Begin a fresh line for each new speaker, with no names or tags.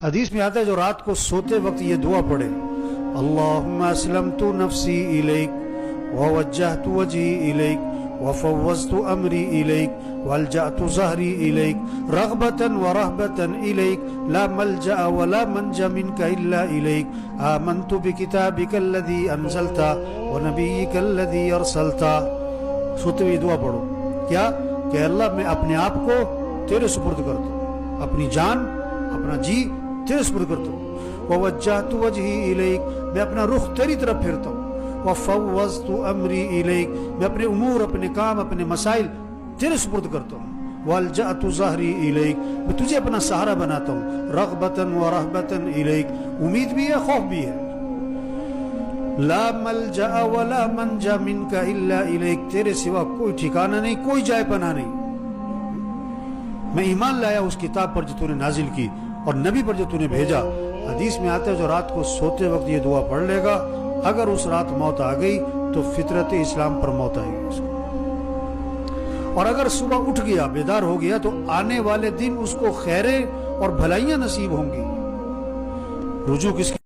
حدیث میں آتا ہے جو رات کو سوتے وقت یہ دعا پڑھے، اللہم اسلمت نفسی الیک ووجہت وجہی الیک وفوضت امری الیک والجأت ظہری الیک رغبتا ورہبتا الیک لا ملجأ ولا منجا منک الا الیک آمنت بکتابک الذی انزلت ونبیک الذی ارسلت۔ سوتے ہوئے دعا پڑھو، کیا کہ اللہ میں اپنے آپ کو تیرے سپرد کرتا ہوں، اپنی جان اپنا جی تیرے سپرد کرتا ہوں، ووجہت وجہی الیک میں اپنا رخ تیری طرف پھیرتا ہوں، وفوضت امری الیک میں اپنے امور اپنے کام اپنے مسائل تیرے سپرد کرتا ہوں، والجأت ظہری الیک میں تجھے اپنا سہارا بناتا ہوں، رغبتا ورہبتا الیک امید بھی ہے خوف بھی ہے، لا ملجأ ولا منجا منک الا الیک تیرے سوا کوئی ٹھکانہ نہیں کوئی جائے پناہ نہیں۔ میں ایمان لایا اس کتاب پر جو تو نے نازل کی اور نبی پر جو تو نے بھیجا۔ حدیث میں آتا ہے جو رات کو سوتے وقت یہ دعا پڑھ لے گا، اگر اس رات موت آ گئی تو فطرت اسلام پر موت آئے گی اس کو، اور اگر صبح اٹھ گیا بیدار ہو گیا تو آنے والے دن اس کو خیریں اور بھلائیاں نصیب ہوں گی۔ رجوع کس کی